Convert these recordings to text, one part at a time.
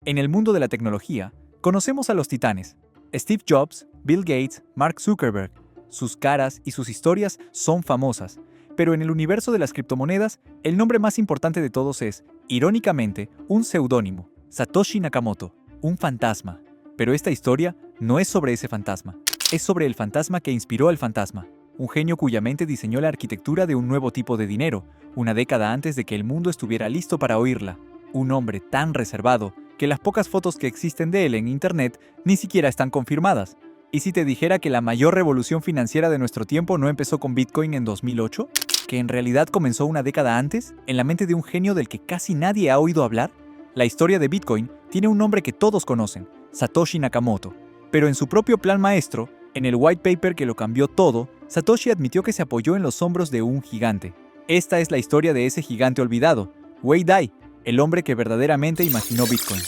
En el mundo de la tecnología, conocemos a los titanes: Steve Jobs, Bill Gates, Mark Zuckerberg. Sus caras y sus historias son famosas, pero en el universo de las criptomonedas, el nombre más importante de todos es, irónicamente, un seudónimo: Satoshi Nakamoto, un fantasma. Pero esta historia no es sobre ese fantasma, es sobre el fantasma que inspiró al fantasma, un genio cuya mente diseñó la arquitectura de un nuevo tipo de dinero, una década antes de que el mundo estuviera listo para oírla. Un hombre tan reservado que las pocas fotos que existen de él en Internet ni siquiera están confirmadas. ¿Y si te dijera que la mayor revolución financiera de nuestro tiempo no empezó con Bitcoin en 2008? ¿Que en realidad comenzó una década antes, en la mente de un genio del que casi nadie ha oído hablar? La historia de Bitcoin tiene un nombre que todos conocen: Satoshi Nakamoto. Pero en su propio plan maestro, en el white paper que lo cambió todo, Satoshi admitió que se apoyó en los hombros de un gigante. Esta es la historia de ese gigante olvidado, Wei Dai, el hombre que verdaderamente imaginó Bitcoin.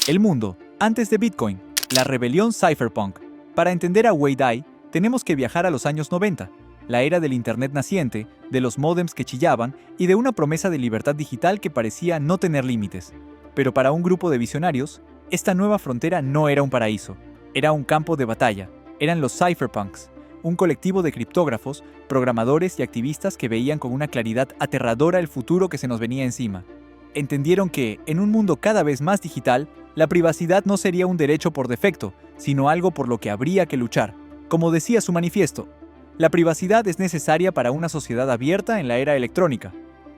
El mundo antes de Bitcoin, la rebelión cypherpunk. Para entender a Wei Dai, tenemos que viajar a los años 90, la era del Internet naciente, de los módems que chillaban y de una promesa de libertad digital que parecía no tener límites. Pero para un grupo de visionarios, esta nueva frontera no era un paraíso, era un campo de batalla. Eran los cypherpunks, un colectivo de criptógrafos, programadores y activistas que veían con una claridad aterradora el futuro que se nos venía encima. Entendieron que, en un mundo cada vez más digital, la privacidad no sería un derecho por defecto, sino algo por lo que habría que luchar. Como decía su manifiesto, la privacidad es necesaria para una sociedad abierta en la era electrónica.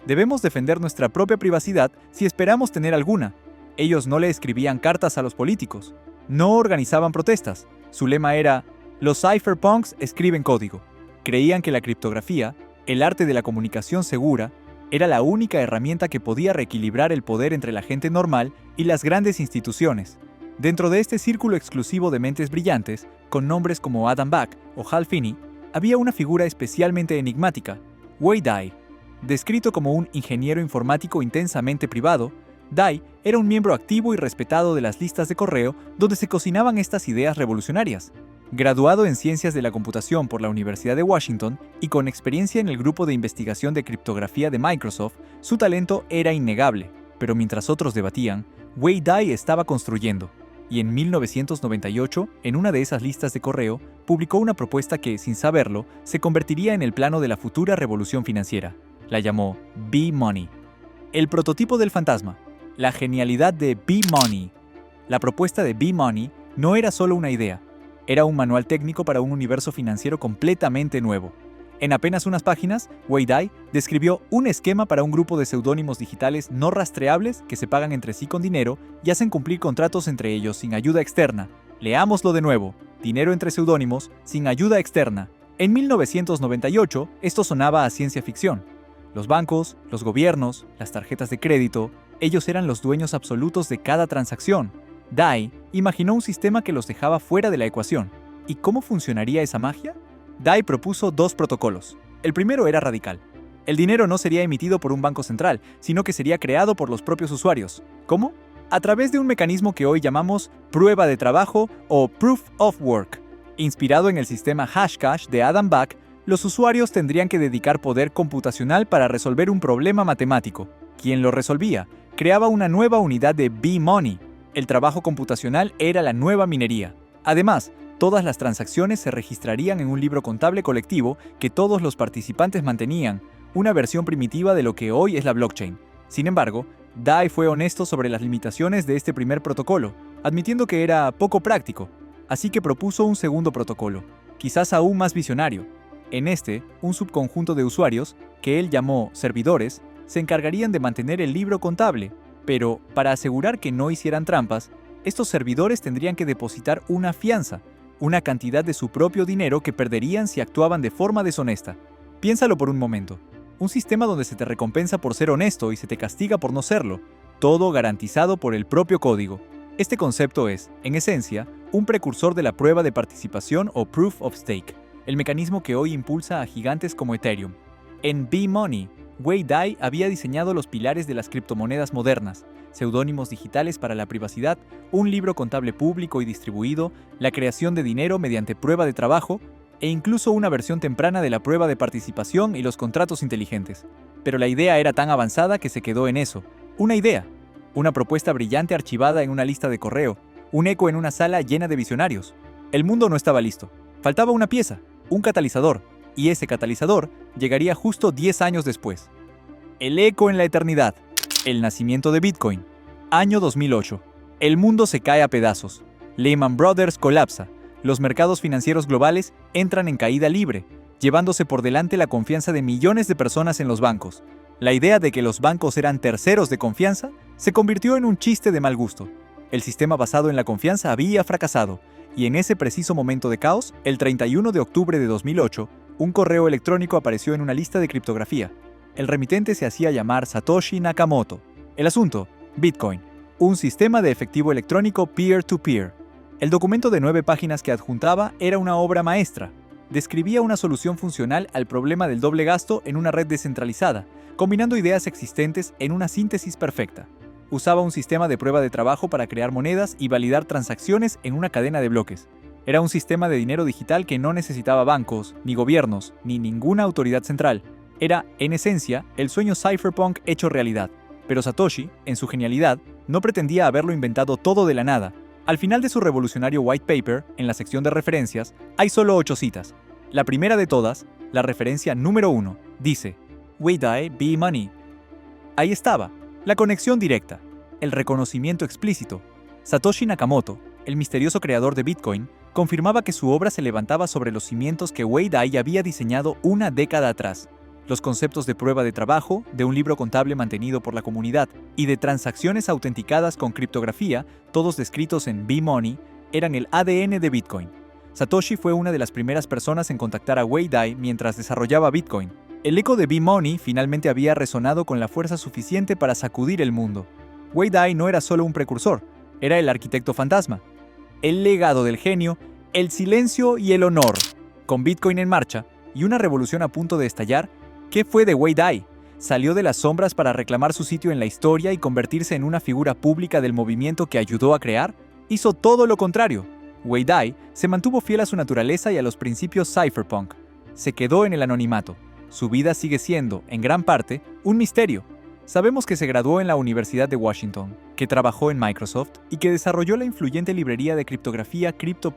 Debemos defender nuestra propia privacidad si esperamos tener alguna. Ellos no le escribían cartas a los políticos, no organizaban protestas. Su lema era: los cypherpunks escriben código. Creían que la criptografía, el arte de la comunicación segura, era la única herramienta que podía reequilibrar el poder entre la gente normal y las grandes instituciones. Dentro de este círculo exclusivo de mentes brillantes, con nombres como Adam Back o Hal Finney, había una figura especialmente enigmática: Wei Dai. Descrito como un ingeniero informático intensamente privado, Dai era un miembro activo y respetado de las listas de correo donde se cocinaban estas ideas revolucionarias. Graduado en Ciencias de la Computación por la Universidad de Washington y con experiencia en el grupo de investigación de criptografía de Microsoft, su talento era innegable. Pero mientras otros debatían, Wei Dai estaba construyendo. Y en 1998, en una de esas listas de correo, publicó una propuesta que, sin saberlo, se convertiría en el plano de la futura revolución financiera. La llamó B-Money. El prototipo del fantasma. La genialidad de B-Money. La propuesta de B-Money no era solo una idea. Era un manual técnico para un universo financiero completamente nuevo. En apenas unas páginas, Wei Dai describió un esquema para un grupo de seudónimos digitales no rastreables que se pagan entre sí con dinero y hacen cumplir contratos entre ellos sin ayuda externa. Leámoslo de nuevo: dinero entre seudónimos sin ayuda externa. En 1998, esto sonaba a ciencia ficción. Los bancos, los gobiernos, las tarjetas de crédito, ellos eran los dueños absolutos de cada transacción. Dai imaginó un sistema que los dejaba fuera de la ecuación. ¿Y cómo funcionaría esa magia? Dai propuso dos protocolos. El primero era radical. El dinero no sería emitido por un banco central, sino que sería creado por los propios usuarios. ¿Cómo? A través de un mecanismo que hoy llamamos prueba de trabajo o Proof of Work. Inspirado en el sistema Hashcash de Adam Back, los usuarios tendrían que dedicar poder computacional para resolver un problema matemático. Quien lo resolvía creaba una nueva unidad de B-Money. El trabajo computacional era la nueva minería. Además, todas las transacciones se registrarían en un libro contable colectivo que todos los participantes mantenían, una versión primitiva de lo que hoy es la blockchain. Sin embargo, Dai fue honesto sobre las limitaciones de este primer protocolo, admitiendo que era poco práctico. Así que propuso un segundo protocolo, quizás aún más visionario. En este, un subconjunto de usuarios, que él llamó servidores, se encargarían de mantener el libro contable. Pero, para asegurar que no hicieran trampas, estos servidores tendrían que depositar una fianza, una cantidad de su propio dinero que perderían si actuaban de forma deshonesta. Piénsalo por un momento. Un sistema donde se te recompensa por ser honesto y se te castiga por no serlo, todo garantizado por el propio código. Este concepto es, en esencia, un precursor de la prueba de participación o Proof of Stake, el mecanismo que hoy impulsa a gigantes como Ethereum. En B-Money, Wei Dai había diseñado los pilares de las criptomonedas modernas, seudónimos digitales para la privacidad, un libro contable público y distribuido, la creación de dinero mediante prueba de trabajo, e incluso una versión temprana de la prueba de participación y los contratos inteligentes. Pero la idea era tan avanzada que se quedó en eso, una idea, una propuesta brillante archivada en una lista de correo, un eco en una sala llena de visionarios. El mundo no estaba listo. Faltaba una pieza, un catalizador, y ese catalizador llegaría justo 10 años después. El eco en la eternidad. El nacimiento de Bitcoin. Año 2008. El mundo se cae a pedazos. Lehman Brothers colapsa. Los mercados financieros globales entran en caída libre, llevándose por delante la confianza de millones de personas en los bancos. La idea de que los bancos eran terceros de confianza se convirtió en un chiste de mal gusto. El sistema basado en la confianza había fracasado, y en ese preciso momento de caos, el 31 de octubre de 2008, un correo electrónico apareció en una lista de criptografía. El remitente se hacía llamar Satoshi Nakamoto. El asunto: Bitcoin, un sistema de efectivo electrónico peer-to-peer. El documento de 9 páginas que adjuntaba era una obra maestra. Describía una solución funcional al problema del doble gasto en una red descentralizada, combinando ideas existentes en una síntesis perfecta. Usaba un sistema de prueba de trabajo para crear monedas y validar transacciones en una cadena de bloques. Era un sistema de dinero digital que no necesitaba bancos, ni gobiernos, ni ninguna autoridad central. Era, en esencia, el sueño cypherpunk hecho realidad. Pero Satoshi, en su genialidad, no pretendía haberlo inventado todo de la nada. Al final de su revolucionario white paper, en la sección de referencias, hay solo 8 citas. La primera de todas, la referencia número 1, dice: Wei Dai B-Money. Ahí estaba, la conexión directa, el reconocimiento explícito. Satoshi Nakamoto, el misterioso creador de Bitcoin, confirmaba que su obra se levantaba sobre los cimientos que Wei Dai había diseñado una década atrás. Los conceptos de prueba de trabajo, de un libro contable mantenido por la comunidad y de transacciones autenticadas con criptografía, todos descritos en B-Money, eran el ADN de Bitcoin. Satoshi fue una de las primeras personas en contactar a Wei Dai mientras desarrollaba Bitcoin. El eco de B-Money finalmente había resonado con la fuerza suficiente para sacudir el mundo. Wei Dai no era solo un precursor, era el arquitecto fantasma. El legado del genio, el silencio y el honor. Con Bitcoin en marcha y una revolución a punto de estallar, ¿qué fue de Wei Dai? ¿Salió de las sombras para reclamar su sitio en la historia y convertirse en una figura pública del movimiento que ayudó a crear? Hizo todo lo contrario. Wei Dai se mantuvo fiel a su naturaleza y a los principios cypherpunk. Se quedó en el anonimato. Su vida sigue siendo, en gran parte, un misterio. Sabemos que se graduó en la Universidad de Washington, que trabajó en Microsoft y que desarrolló la influyente librería de criptografía Crypto++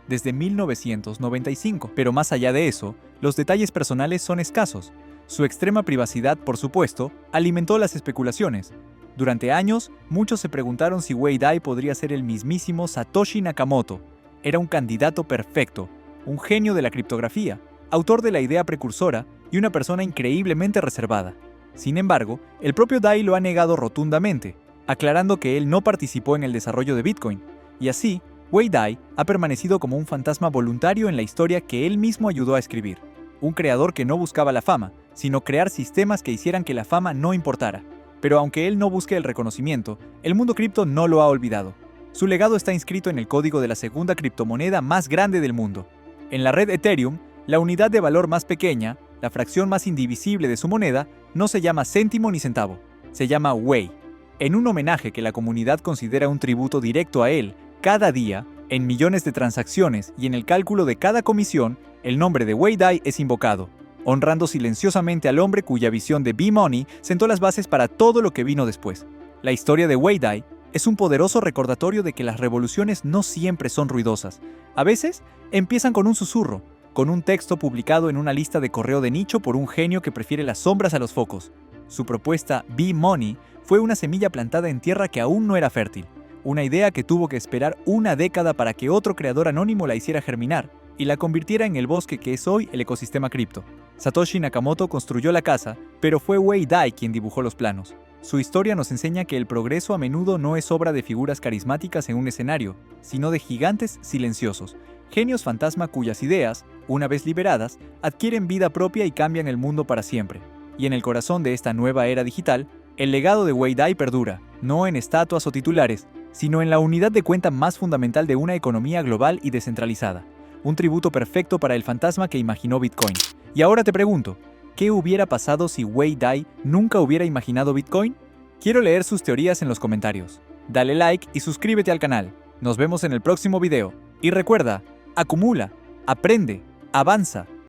desde 1995. Pero más allá de eso, los detalles personales son escasos. Su extrema privacidad, por supuesto, alimentó las especulaciones. Durante años, muchos se preguntaron si Wei Dai podría ser el mismísimo Satoshi Nakamoto. Era un candidato perfecto, un genio de la criptografía, autor de la idea precursora y una persona increíblemente reservada. Sin embargo, el propio Dai lo ha negado rotundamente, aclarando que él no participó en el desarrollo de Bitcoin, y así, Wei Dai ha permanecido como un fantasma voluntario en la historia que él mismo ayudó a escribir. Un creador que no buscaba la fama, sino crear sistemas que hicieran que la fama no importara. Pero aunque él no busque el reconocimiento, el mundo cripto no lo ha olvidado. Su legado está inscrito en el código de la segunda criptomoneda más grande del mundo. En la red Ethereum, la unidad de valor más pequeña, la fracción más indivisible de su moneda, no se llama céntimo ni centavo, se llama Wei. En un homenaje que la comunidad considera un tributo directo a él, cada día, en millones de transacciones y en el cálculo de cada comisión, el nombre de Wei Dai es invocado, honrando silenciosamente al hombre cuya visión de B-Money sentó las bases para todo lo que vino después. La historia de Wei Dai es un poderoso recordatorio de que las revoluciones no siempre son ruidosas. A veces, empiezan con un susurro, con un texto publicado en una lista de correo de nicho por un genio que prefiere las sombras a los focos. Su propuesta B-Money fue una semilla plantada en tierra que aún no era fértil, una idea que tuvo que esperar una década para que otro creador anónimo la hiciera germinar y la convirtiera en el bosque que es hoy el ecosistema cripto. Satoshi Nakamoto construyó la casa, pero fue Wei Dai quien dibujó los planos. Su historia nos enseña que el progreso a menudo no es obra de figuras carismáticas en un escenario, sino de gigantes silenciosos, genios fantasma cuyas ideas, una vez liberadas, adquieren vida propia y cambian el mundo para siempre. Y en el corazón de esta nueva era digital, el legado de Wei Dai perdura, no en estatuas o titulares, sino en la unidad de cuenta más fundamental de una economía global y descentralizada. Un tributo perfecto para el fantasma que imaginó Bitcoin. Y ahora te pregunto, ¿Qué hubiera pasado si Wei Dai nunca hubiera imaginado Bitcoin? Quiero leer sus teorías en los comentarios. Dale like y suscríbete al canal. Nos vemos en el próximo video. Y recuerda, acumula, aprende, avanza.